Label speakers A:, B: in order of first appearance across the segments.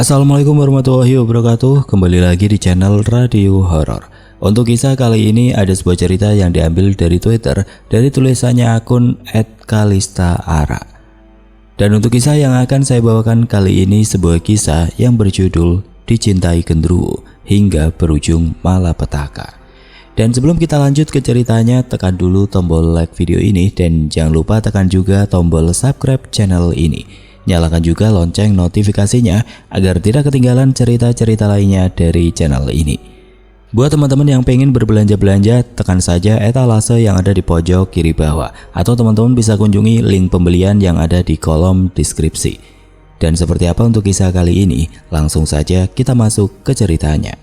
A: Assalamualaikum warahmatullahi wabarakatuh. Kembali lagi di channel Radio Horor. Untuk kisah kali ini ada sebuah cerita yang diambil dari Twitter dari tulisannya akun @kalistaara. Dan untuk kisah yang akan saya bawakan kali ini sebuah kisah yang berjudul Dicintai Genderuwo hingga berujung malapetaka. Dan sebelum kita lanjut ke ceritanya, tekan dulu tombol like video ini dan jangan lupa tekan juga tombol subscribe channel ini. Nyalakan juga lonceng notifikasinya agar tidak ketinggalan cerita-cerita lainnya dari channel ini. Buat teman-teman yang pengen berbelanja-belanja, tekan saja etalase yang ada di pojok kiri bawah, atau teman-teman bisa kunjungi link pembelian yang ada di kolom deskripsi. Dan seperti apa untuk kisah kali ini? Langsung saja kita masuk ke ceritanya.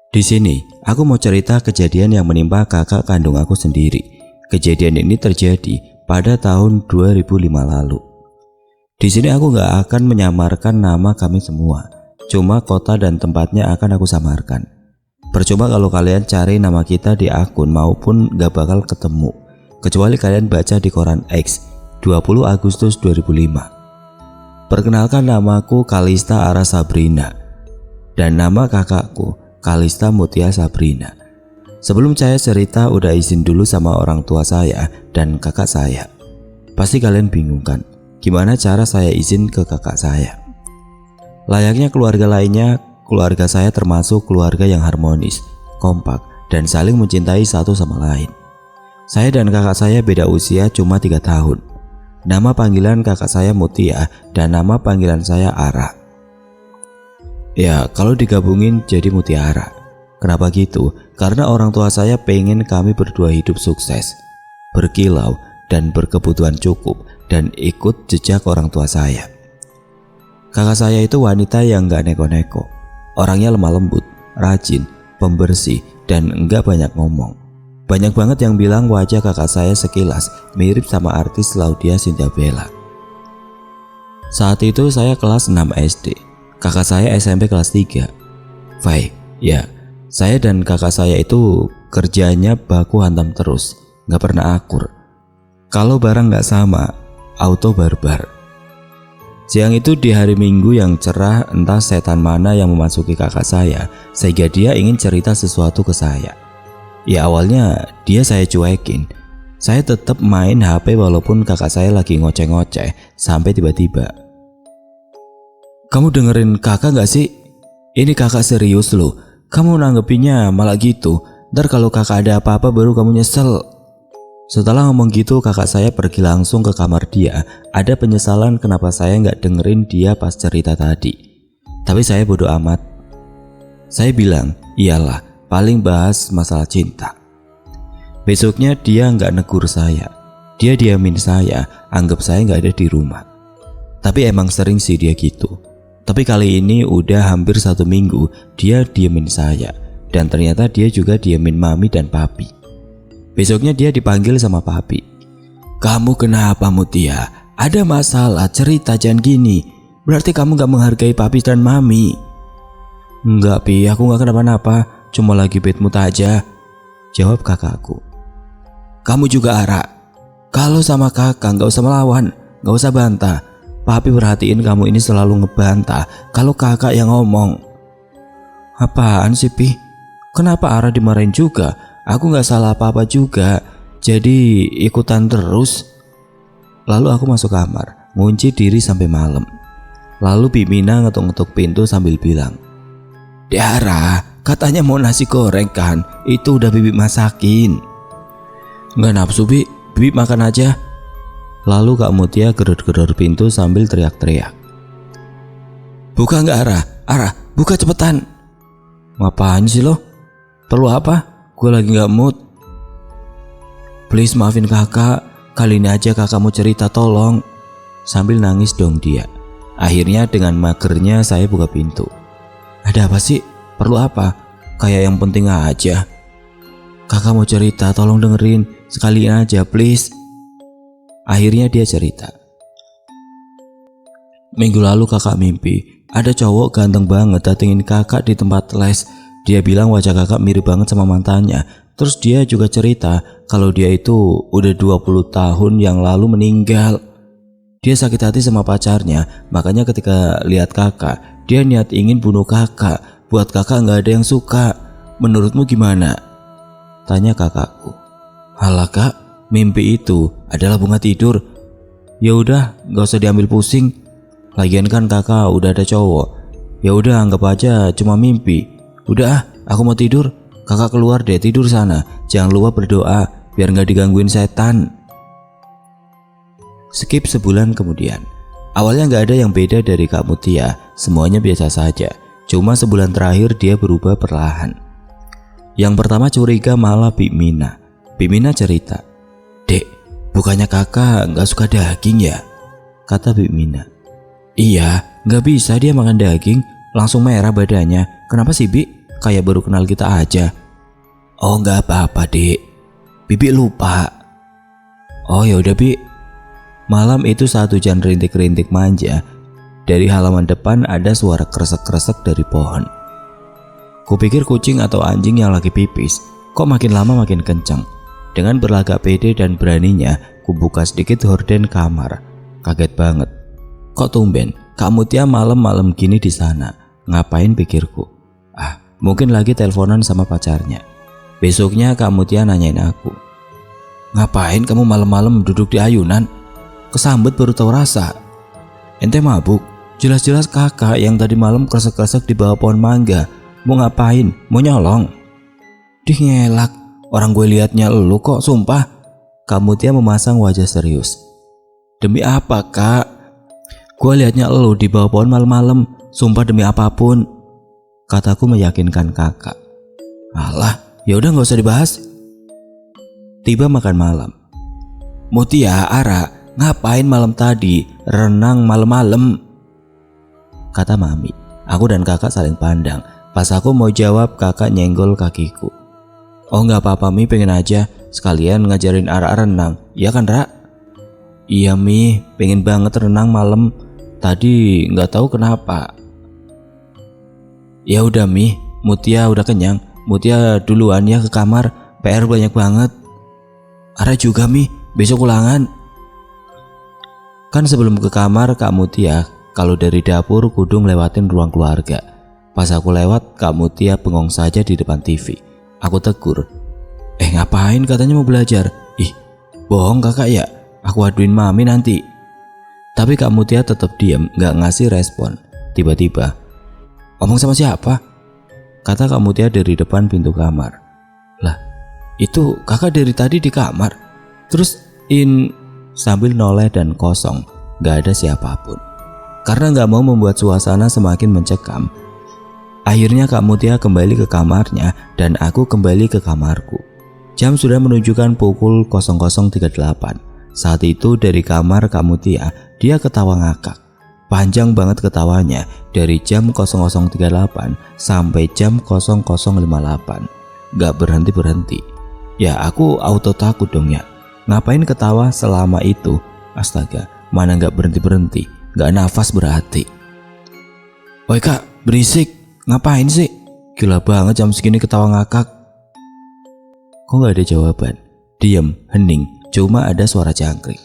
A: Di sini, aku mau cerita kejadian yang menimpa kakak kandung aku sendiri. Kejadian ini terjadi pada tahun 2005 lalu. Di sini aku gak akan menyamarkan nama kami semua, cuma kota dan tempatnya akan aku samarkan. Percuma kalau kalian cari nama kita di akun maupun gak bakal ketemu, kecuali kalian baca di koran X 20 Agustus 2005. Perkenalkan, namaku Kalistaara Sabrina dan nama kakakku Kalista Mutia Sabrina. Sebelum saya cerita, udah izin dulu sama orang tua saya dan kakak saya. Pasti kalian bingung kan, gimana cara saya izin ke kakak saya? Layaknya keluarga lainnya, keluarga saya termasuk keluarga yang harmonis, kompak, dan saling mencintai satu sama lain. Saya dan kakak saya beda usia cuma 3 tahun. Nama panggilan kakak saya Mutia dan nama panggilan saya Ara. Ya, kalau digabungin jadi Mutiara. Kenapa gitu? Karena orang tua saya pengen kami berdua hidup sukses, berkilau, dan berkebutuhan cukup, dan ikut jejak orang tua saya. Kakak saya itu wanita yang gak neko-neko. Orangnya lemah lembut, rajin, pembersih, dan enggak banyak ngomong. Banyak banget yang bilang wajah kakak saya sekilas mirip sama artis Laudya Chintya Bella. Saat itu saya kelas 6 SD. Kakak saya SMP kelas 3. Ya, saya dan kakak saya itu kerjanya baku hantam terus, gak pernah akur. Kalau barang gak sama, auto barbar. Siang itu di hari Minggu yang cerah, entah setan mana yang memasuki kakak saya sehingga dia ingin cerita sesuatu ke saya. Ya, awalnya dia saya cuekin. Saya tetap main HP walaupun kakak saya lagi ngoceh-ngoceh, sampai tiba-tiba, "Kamu dengerin kakak gak sih? Ini kakak serius loh. Kamu nanggepinnya malah gitu. Ntar kalau kakak ada apa-apa baru kamu nyesel." Setelah ngomong gitu, kakak saya pergi langsung ke kamar dia. Ada penyesalan kenapa saya gak dengerin dia pas cerita tadi. Tapi saya bodoh amat. Saya bilang, iyalah, paling bahas masalah cinta. Besoknya dia gak negur saya. Dia diamin saya, anggap saya gak ada di rumah. Tapi emang sering sih dia gitu. Tapi kali ini udah hampir 1 minggu dia diemin saya. Dan ternyata dia juga diemin mami dan papi. Besoknya dia dipanggil sama papi. "Kamu kenapa Mutia? Ada masalah, cerita, jangan gini. Berarti kamu gak menghargai papi dan mami." "Enggak Pi, aku gak kenapa-napa, cuma lagi bad mood aja," jawab kakakku. "Kamu juga Ara. Kalau sama kakak gak usah melawan, gak usah bantah. Papi perhatiin kamu ini selalu ngebantah kalau kakak yang ngomong." "Apaan sih Pi? Kenapa Ara dimarahin juga? Aku gak salah apa-apa juga, jadi ikutan terus." Lalu aku masuk kamar, ngunci diri sampai malam. Lalu Bimina ngetuk-ngetuk pintu sambil bilang, "Ara, katanya mau nasi goreng kan? Itu udah Bibi masakin." "Gak nafsu Bi, Bibi makan aja." Lalu Kak Mutia gedor-gedor pintu sambil teriak-teriak, "Buka nggak Ara? Ara, buka cepetan." "Ngapain sih lo? Perlu apa? Gue lagi nggak mood." "Please maafin kakak, kali ini aja kakak mau cerita, tolong." Sambil nangis dong dia. Akhirnya dengan magernya saya buka pintu. "Ada apa sih? Perlu apa? Kayak yang penting aja." "Kakak mau cerita, tolong dengerin, sekalian aja please." Akhirnya dia cerita. "Minggu lalu kakak mimpi ada cowok ganteng banget datengin kakak di tempat les. Dia bilang wajah kakak mirip banget sama mantannya. Terus dia juga cerita kalau dia itu udah 20 tahun yang lalu meninggal. Dia sakit hati sama pacarnya, makanya ketika lihat kakak, dia niat ingin bunuh kakak. Buat kakak gak ada yang suka. Menurutmu gimana? Tanya kakakku. Halah kak, mimpi itu adalah bunga tidur. Ya udah, gak usah diambil pusing. Lagian kan kakak udah ada cowok. Ya udah, anggap aja cuma mimpi. Udah, aku mau tidur. Kakak keluar deh, tidur sana. Jangan lupa berdoa biar gak digangguin setan. Skip sebulan kemudian. Awalnya gak ada yang beda dari Kak Mutia, semuanya biasa saja. Cuma sebulan terakhir dia berubah perlahan. Yang pertama curiga malah Bik Mina. Bik Mina cerita, "Dek, bukannya kakak gak suka daging ya?" Kata Bik Mina. "Iya, gak bisa dia makan daging, langsung merah badannya. Kenapa sih Bik? Kayak baru kenal kita aja." "Oh gak apa-apa dek, Bibi lupa." "Oh yaudah Bik." Malam itu saat hujan rintik-rintik manja, dari halaman depan ada suara kresek-kresek dari pohon. Kupikir kucing atau anjing yang lagi pipis, kok makin lama makin kencang. Dengan berlagak pede dan beraninya, kubuka sedikit horden kamar. Kaget banget. Kok tumben, Kak Mutia malam-malam gini di sana? Ngapain pikirku? Mungkin lagi teleponan sama pacarnya. Besoknya Kak Mutia nanyain aku, "Ngapain kamu malam-malam duduk di ayunan? Kesambet baru tahu rasa." "Ente mabuk? Jelas-jelas kakak yang tadi malam kresek-kresek di bawah pohon mangga. Mau ngapain? Mau nyolong?" "Dih ngelak, orang gue liatnya elu kok, sumpah." Kak Mutia memasang wajah serius. "Demi apa kak? Gue liatnya elu di bawah pohon malam-malam, sumpah demi apapun," kataku meyakinkan kakak. "Alah, yaudah gak usah dibahas." Tiba makan malam. "Mutia, Ara, ngapain malam tadi renang malam-malam?" kata mami. Aku dan kakak saling pandang. Pas aku mau jawab, kakak nyenggol kakiku. "Oh gak apa-apa Mi, pengen aja. Sekalian ngajarin Ara renang, iya kan Ra?" "Iya Mi, pengen banget renang malam. Tadi gak tahu kenapa." "Ya udah Mi, Mutia udah kenyang. Mutia duluan ya ke kamar, PR banyak banget." "Ara juga Mi, besok ulangan." Kan sebelum ke kamar Kak Mutia, kalau dari dapur kudu ngelewatin ruang keluarga. Pas aku lewat, Kak Mutia bengong saja di depan TV. Aku tegur, "Ngapain katanya mau belajar?" "Ih, bohong kakak ya, aku aduin mami nanti." Tapi Kak Mutia tetap diam, gak ngasih respon. Tiba-tiba, "Ngomong sama siapa?" kata Kak Mutia dari depan pintu kamar. "Lah, itu kakak dari tadi di kamar. Terus sambil noleh dan kosong, gak ada siapapun. Karena gak mau membuat suasana semakin mencekam, akhirnya Kak Mutia kembali ke kamarnya dan aku kembali ke kamarku. Jam sudah menunjukkan pukul 00.38. Saat itu dari kamar Kak Mutia, dia ketawa ngakak. Panjang banget ketawanya, dari jam 00.38 sampai jam 00.58. Gak berhenti-berhenti. Ya aku auto takut dong ya. Ngapain ketawa selama itu? Astaga, mana gak berhenti-berhenti, gak nafas berarti. "Woi kak, berisik, ngapain sih? Gila banget jam segini ketawa ngakak." Kok gak ada jawaban? Diam, hening, cuma ada suara jangkrik.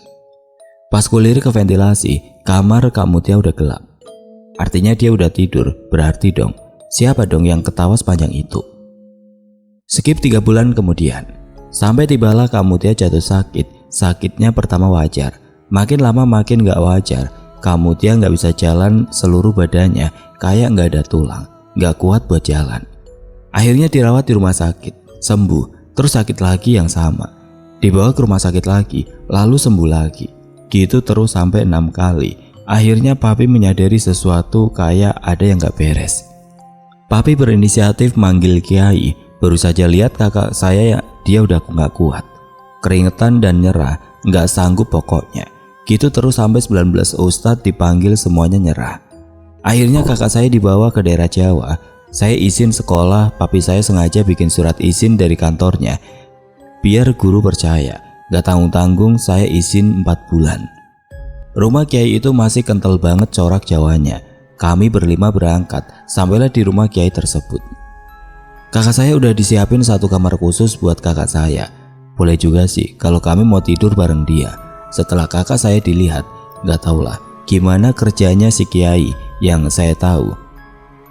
A: Pas kulirik ke ventilasi, kamar Kak Mutia udah gelap. Artinya dia udah tidur, berarti dong, siapa dong yang ketawa sepanjang itu? Skip 3 bulan kemudian. Sampai tibalah Kak Mutia jatuh sakit. Sakitnya pertama wajar, makin lama makin gak wajar. Kak Mutia gak bisa jalan, seluruh badannya kayak gak ada tulang, gak kuat buat jalan. Akhirnya dirawat di rumah sakit, sembuh, terus sakit lagi yang sama. Dibawa ke rumah sakit lagi, lalu sembuh lagi. Gitu terus sampai 6 kali. Akhirnya papi menyadari sesuatu kayak ada yang gak beres. Papi berinisiatif manggil kiai. Baru saja lihat kakak saya, dia udah gak kuat, keringetan dan nyerah, gak sanggup pokoknya. Gitu terus sampai 19 ustadz dipanggil, semuanya nyerah. Akhirnya kakak saya dibawa ke daerah Jawa. Saya izin sekolah, papi saya sengaja bikin surat izin dari kantornya biar guru percaya. Gak tanggung-tanggung saya izin 4 bulan. Rumah kiai itu masih kental banget corak Jawanya. Kami berlima berangkat, sampailah di rumah kiai tersebut. Kakak saya udah disiapin satu kamar khusus buat kakak saya. Boleh juga sih kalau kami mau tidur bareng dia. Setelah kakak saya dilihat, gak tahulah gimana kerjanya si kiai. Yang saya tahu,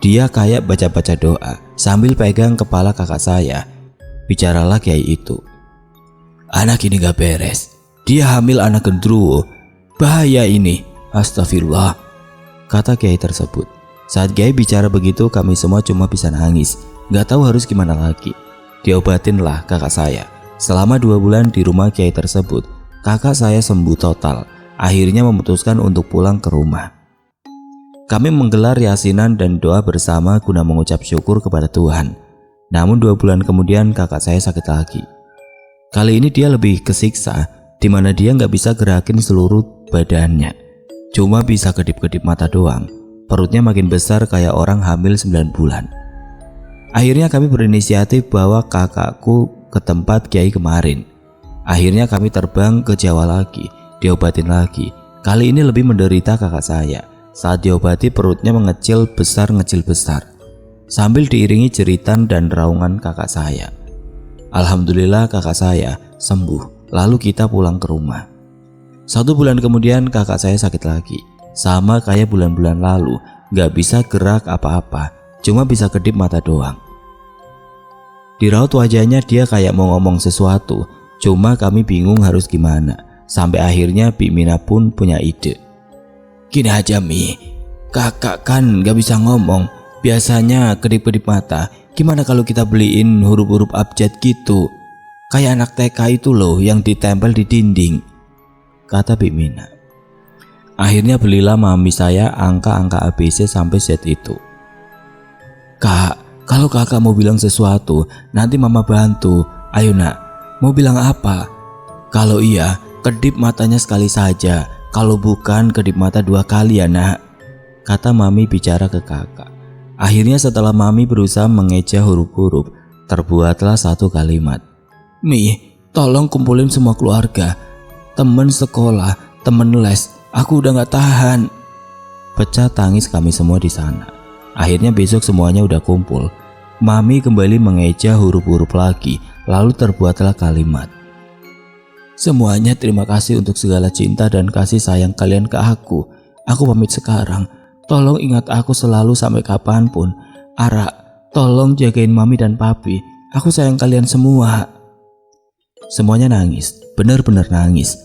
A: dia kayak baca-baca doa sambil pegang kepala kakak saya. Bicaralah kiai itu. Anak ini gak beres. Dia hamil anak gendruwo. Bahaya ini. Astagfirullah, kata kiai tersebut. Saat kiai bicara begitu, kami semua cuma bisa nangis. Gak tahu harus gimana lagi. Diobatinlah kakak saya. Selama 2 bulan di rumah kiai tersebut, kakak saya sembuh total. Akhirnya memutuskan untuk pulang ke rumah. Kami menggelar yasinan dan doa bersama guna mengucap syukur kepada Tuhan. Namun 2 bulan kemudian kakak saya sakit lagi. Kali ini dia lebih kesiksa, di mana dia nggak bisa gerakin seluruh badannya. Cuma bisa kedip-kedip mata doang. Perutnya makin besar kayak orang hamil 9 bulan. Akhirnya kami berinisiatif bawa kakakku ke tempat kiai kemarin. Akhirnya kami terbang ke Jawa lagi, diobatin lagi. Kali ini lebih menderita kakak saya. Saat diobati perutnya mengecil besar sambil diiringi jeritan dan raungan kakak saya. Alhamdulillah kakak saya sembuh. Lalu kita pulang ke rumah. 1 bulan kemudian kakak saya sakit lagi. Sama kayak bulan-bulan lalu, gak bisa gerak apa-apa, cuma bisa kedip mata doang. Di raut wajahnya dia kayak mau ngomong sesuatu, cuma kami bingung harus gimana. Sampai akhirnya Bik Mina pun punya ide. Gini aja Mi, kakak kan gak bisa ngomong, biasanya kedip-kedip mata. Gimana kalau kita beliin huruf-huruf abjad gitu, kayak anak TK itu loh yang ditempel di dinding, kata Bik Mina. Akhirnya belilah mami saya angka-angka ABC sampai Z itu. Kak, kalau kakak mau bilang sesuatu, nanti mama bantu. Ayo nak, mau bilang apa? Kalau iya, kedip matanya sekali saja. Kalau bukan, kedip mata 2 kali ya nak, kata mami bicara ke kakak. Akhirnya setelah mami berusaha mengeja huruf-huruf, terbuatlah 1 kalimat. Mi, tolong kumpulin semua keluarga, temen sekolah, temen les, aku udah gak tahan. Pecah tangis kami semua di sana. Akhirnya besok semuanya udah kumpul. Mami kembali mengeja huruf-huruf lagi, lalu terbuatlah kalimat. Semuanya terima kasih untuk segala cinta dan kasih sayang kalian ke aku. Aku pamit sekarang. Tolong ingat aku selalu sampai kapanpun. Ara, tolong jagain mami dan papi. Aku sayang kalian semua. Semuanya nangis, benar-benar nangis.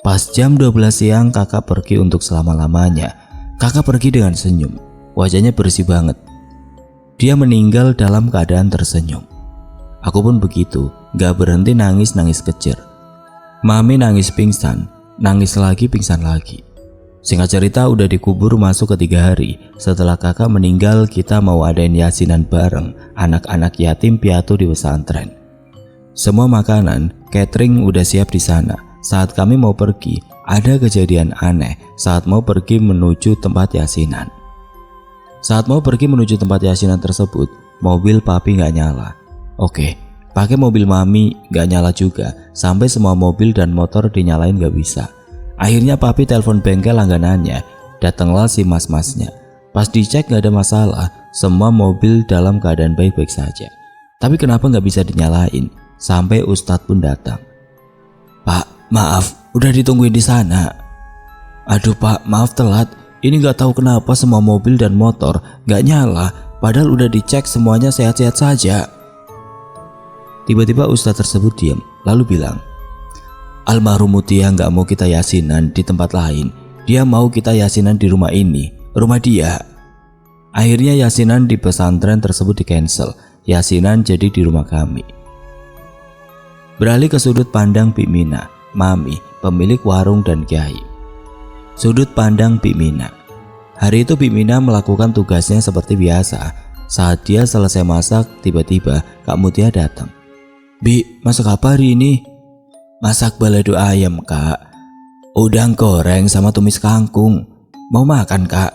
A: Pas jam 12 siang kakak pergi untuk selama-lamanya. Kakak pergi dengan senyum, wajahnya bersih banget. Dia meninggal dalam keadaan tersenyum. Aku pun begitu, gak berhenti nangis kejer. Mami nangis pingsan, nangis lagi pingsan lagi. Singkat cerita udah dikubur masuk ke 3 hari. Setelah kakak meninggal, kita mau adain yasinan bareng anak-anak yatim piatu di pesantren. Semua makanan, catering udah siap di sana. Saat kami mau pergi, ada kejadian aneh saat mau pergi menuju tempat yasinan. Saat mau pergi menuju tempat yasinan tersebut, mobil papi gak nyala. Oke, pakai mobil mami gak nyala juga. Sampai semua mobil dan motor dinyalain gak bisa. Akhirnya papi telepon bengkel langganannya. Datanglah si mas-masnya. Pas dicek gak ada masalah, semua mobil dalam keadaan baik-baik saja. Tapi kenapa gak bisa dinyalain? Sampai ustadz pun datang. Pak, maaf, udah ditungguin di sana. Aduh pak, maaf telat. Ini gak tahu kenapa semua mobil dan motor gak nyala. Padahal udah dicek semuanya sehat-sehat saja. Tiba-tiba ustadz tersebut diam, lalu bilang, almarhum Mutia gak mau kita yasinan di tempat lain. Dia mau kita yasinan di rumah ini, rumah dia. Akhirnya yasinan di pesantren tersebut di cancel. Yasinan jadi di rumah kami. Beralih ke sudut pandang Bik Mina, mami, pemilik warung dan kiai. Sudut pandang Bik Mina. Hari itu Bik Mina melakukan tugasnya seperti biasa. Saat dia selesai masak, tiba-tiba Kak Mutia datang. Bi, masak apa hari ini? Masak balado ayam kak. Udang goreng sama tumis kangkung. Mau makan kak?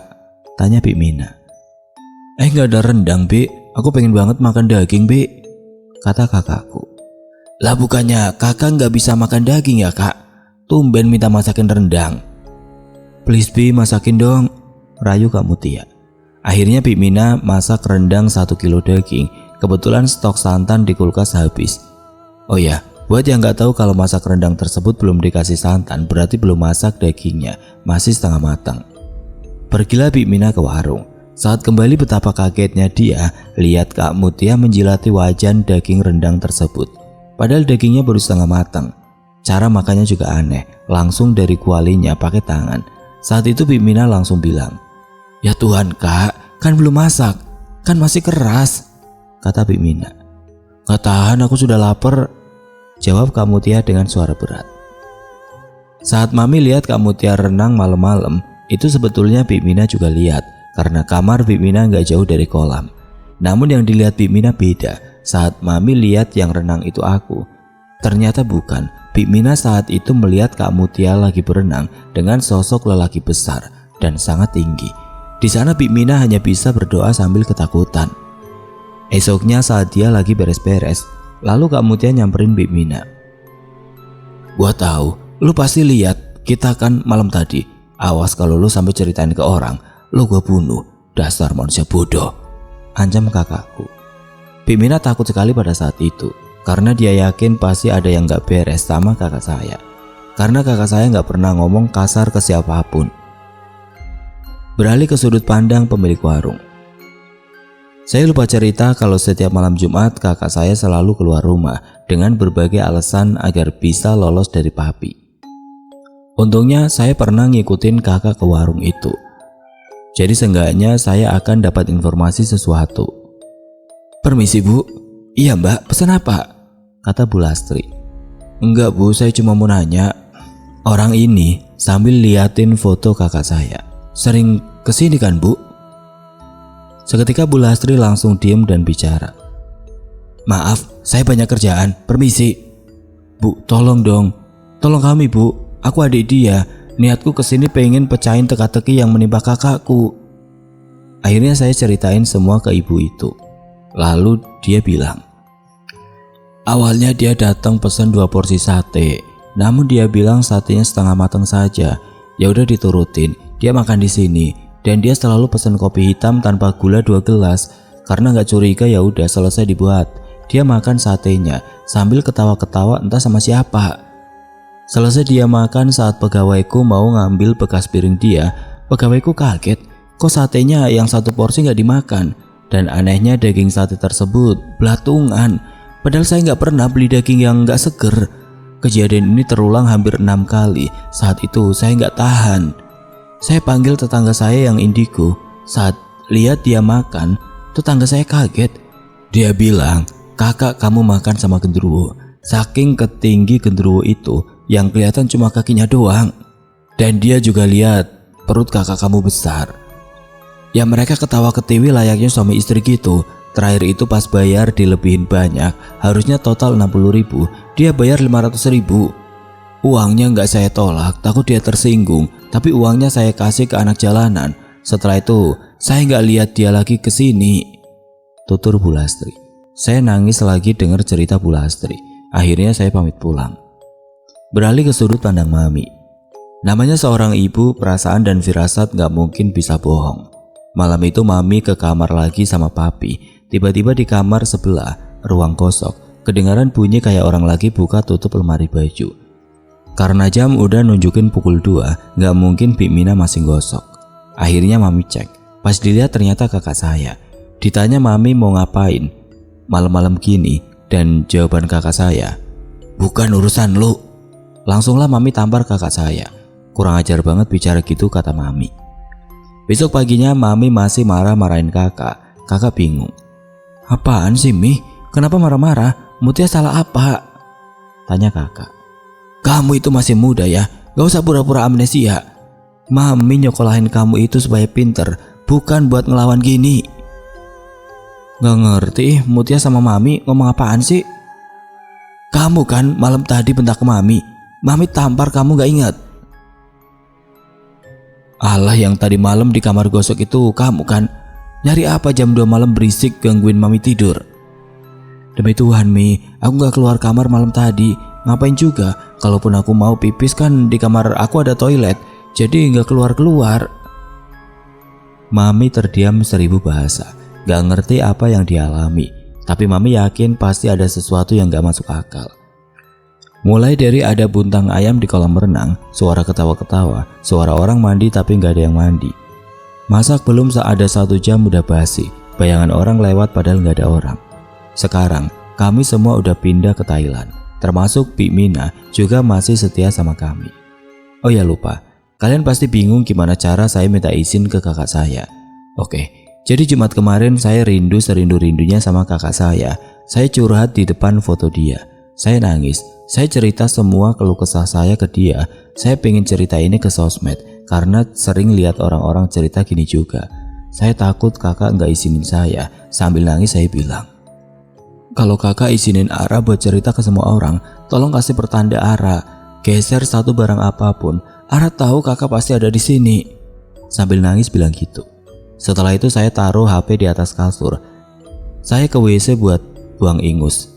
A: Tanya Bik Mina. Gak ada rendang Bi. Aku pengen banget makan daging Bi, kata kakakku. Lah bukannya kakak gak bisa makan daging ya kak? Tumben minta masakin rendang. Please Bi, masakin dong, rayu Kak Mutia. Akhirnya Bik Mina masak rendang 1 kilo daging. Kebetulan stok santan di kulkas habis. Oh ya, Buat yang gak tahu, kalau masak rendang tersebut belum dikasih santan berarti belum masak dagingnya, masih setengah matang. Pergilah Bik Mina ke warung. Saat kembali betapa kagetnya dia lihat Kak Mutia menjilati wajan daging rendang tersebut. Padahal dagingnya baru setengah matang. Cara makannya juga aneh, langsung dari kualinya pakai tangan. Saat itu Bik Mina langsung bilang, "Ya Tuhan Kak, kan belum masak, kan masih keras," kata Bik Mina. "Gak tahan, aku sudah lapar," jawab Kak Mutia dengan suara berat. Saat Mami lihat Kak Mutia renang malam-malam, itu sebetulnya Bik Mina juga lihat, karena kamar Bik Mina gak jauh dari kolam. Namun yang dilihat Bik Mina beda. Saat Mami lihat yang renang itu aku, ternyata bukan. Bik Mina saat itu melihat Kak Mutia lagi berenang dengan sosok lelaki besar dan sangat tinggi. Di sana Bik Mina hanya bisa berdoa sambil ketakutan. Esoknya saat dia lagi beres-beres, lalu Kak Mutia nyamperin Bik Mina. "Gua tahu, lu pasti lihat kita kan malam tadi. Awas kalau lu sampai ceritain ke orang, lu gua bunuh. Dasar manusia bodoh," ancam kakakku. Bik Mina takut sekali pada saat itu, karena dia yakin pasti ada yang gak beres sama kakak saya. Karena kakak saya gak pernah ngomong kasar ke siapapun. Beralih ke sudut pandang pemilik warung. Saya lupa cerita kalau setiap malam Jumat kakak saya selalu keluar rumah dengan berbagai alasan agar bisa lolos dari Papi. Untungnya saya pernah ngikutin kakak ke warung itu. Jadi seenggaknya saya akan dapat informasi sesuatu. "Permisi Bu." "Iya Mbak, pesan apa?" kata Bu Lastri. "Enggak Bu, saya cuma mau nanya." Orang ini sambil liatin foto kakak saya. "Sering kesini kan Bu?" Seketika Bu Lastri langsung diem dan bicara. "Maaf, saya banyak kerjaan, permisi." "Bu, tolong dong, tolong kami Bu, aku adik dia. Niatku kesini pengen pecahin teka-teki yang menimpa kakakku." Akhirnya saya ceritain semua ke ibu itu. Lalu dia bilang, awalnya dia datang pesan 2 porsi sate, namun dia bilang satenya setengah matang saja. Ya udah diturutin, dia makan di sini dan dia selalu pesan kopi hitam tanpa gula 2 gelas. Karena nggak curiga ya udah selesai dibuat. Dia makan satenya sambil ketawa-ketawa entah sama siapa. Selesai dia makan, saat pegawaiku mau ngambil bekas piring dia, pegawaiku kaget, kok satenya yang 1 porsi nggak dimakan. Dan anehnya daging sate tersebut belatungan. Padahal saya nggak pernah beli daging yang nggak seger. Kejadian ini terulang hampir 6 kali. Saat itu saya nggak tahan. Saya panggil tetangga saya yang indigo. Saat lihat dia makan, tetangga saya kaget. Dia bilang, "Kakak kamu makan sama genderuwo." Saking ketinggi genderuwo itu, yang kelihatan cuma kakinya doang. Dan dia juga lihat perut kakak kamu besar. Ya mereka ketawa ketiwi layaknya suami istri gitu. Terakhir itu pas bayar dilebihin banyak, harusnya total 60.000, dia bayar 500.000. Uangnya nggak saya tolak, takut dia tersinggung, tapi uangnya saya kasih ke anak jalanan. Setelah itu saya nggak lihat dia lagi kesini, tutur Bu Lastri. Saya nangis lagi dengar cerita Bu Lastri. Akhirnya saya pamit pulang. Beralih ke sudut pandang Mami. Namanya seorang ibu, perasaan dan firasat nggak mungkin bisa bohong. Malam itu Mami ke kamar lagi sama Papi. Tiba-tiba di kamar sebelah, ruang kosong, kedengaran bunyi kayak orang lagi buka tutup lemari baju. Karena jam udah nunjukin pukul 2, gak mungkin Bik Mina masih gosok. Akhirnya Mami cek, pas dilihat ternyata kakak saya. Ditanya Mami mau ngapain malam-malam gini, dan jawaban kakak saya, "Bukan urusan lu." Langsunglah Mami tampar kakak saya. "Kurang ajar banget bicara gitu," kata Mami. Besok paginya Mami masih marah-marahin kakak. Kakak bingung. "Apaan sih Mi? Kenapa marah-marah? Mutia salah apa?" tanya kakak. "Kamu itu masih muda ya, gak usah pura-pura amnesia. Mami nyokolahin kamu itu supaya pinter, bukan buat ngelawan gini." "Gak ngerti, Mutia sama Mami ngomong apaan sih?" "Kamu kan malam tadi bentak ke Mami. Mami tampar kamu gak ingat?" "Alah, yang tadi malam di kamar gosok itu kamu kan? Nyari apa jam 2 malam berisik gangguin Mami tidur?" "Demi Tuhan Mi, aku gak keluar kamar malam tadi. Ngapain juga? Kalaupun aku mau pipis kan di kamar aku ada toilet, jadi gak keluar-keluar." Mami terdiam 1000 bahasa, gak ngerti apa yang dialami. Tapi Mami yakin pasti ada sesuatu yang gak masuk akal. Mulai dari ada buntang ayam di kolam renang, suara ketawa-ketawa, suara orang mandi tapi nggak ada yang mandi. Masak belum ada 1 jam udah basi, bayangan orang lewat padahal nggak ada orang. Sekarang kami semua udah pindah ke Thailand, termasuk Bik Mina juga masih setia sama kami. Oh ya lupa, kalian pasti bingung gimana cara saya minta izin ke kakak saya. Oke, jadi Jumat kemarin saya serindu-rindunya sama kakak saya. Saya curhat di depan foto dia. Saya nangis, saya cerita semua keluh kesah saya ke dia. Saya pengen cerita ini ke sosmed karena sering lihat orang-orang cerita gini juga. Saya takut kakak nggak izinin saya. Sambil nangis saya bilang, kalau kakak izinin Ara buat cerita ke semua orang, tolong kasih pertanda Ara. Geser satu barang apapun, Ara tahu kakak pasti ada di sini. Sambil nangis bilang gitu. Setelah itu saya taruh HP di atas kasur. Saya ke WC buat buang ingus.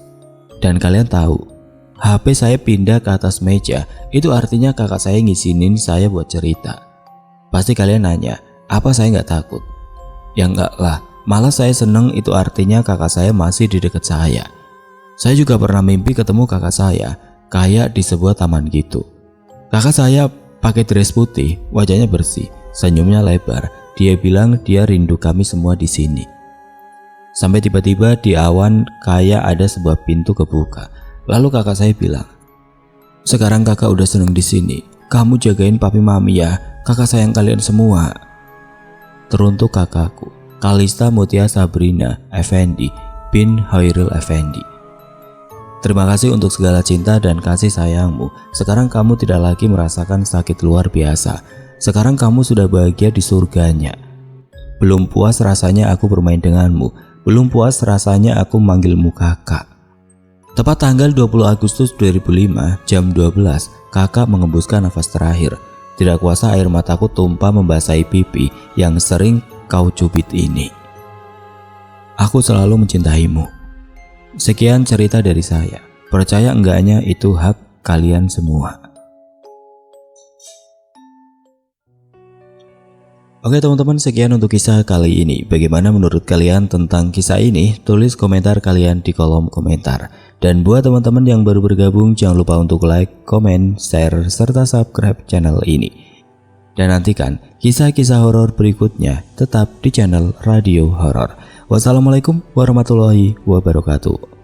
A: Dan kalian tahu, HP saya pindah ke atas meja, itu artinya kakak saya ngizinin saya buat cerita. Pasti kalian nanya, apa saya nggak takut? Ya enggak lah, malah saya seneng, itu artinya kakak saya masih di dekat saya. Saya juga pernah mimpi ketemu kakak saya, kayak di sebuah taman gitu. Kakak saya pakai dress putih, wajahnya bersih, senyumnya lebar. Dia bilang dia rindu kami semua di sini. Sampai tiba-tiba di awan kayak ada sebuah pintu kebuka. Lalu kakak saya bilang, sekarang kakak udah seneng di sini. Kamu jagain papi mami ya, kakak sayang kalian semua. Teruntuk kakakku, Kalista Mutia Sabrina Effendi bin Hoiril Effendi. Terima kasih untuk segala cinta dan kasih sayangmu. Sekarang kamu tidak lagi merasakan sakit luar biasa. Sekarang kamu sudah bahagia di surganya. Belum puas rasanya aku bermain denganmu. Belum puas rasanya aku memanggilmu kakak. Tepat tanggal 20 Agustus 2005 jam 12, kakak mengembuskan nafas terakhir. Tidak kuasa air mataku tumpah membasahi pipi yang sering kau cubit ini. Aku selalu mencintaimu. Sekian cerita dari saya. Percaya enggaknya itu hak kalian semua. Oke teman-teman, sekian untuk kisah kali ini. Bagaimana menurut kalian tentang kisah ini? Tulis komentar kalian di kolom komentar. Dan buat teman-teman yang baru bergabung, jangan lupa untuk like, komen, share, serta subscribe channel ini. Dan nantikan kisah-kisah horor berikutnya tetap di channel Radio Horor. Wassalamualaikum warahmatullahi wabarakatuh.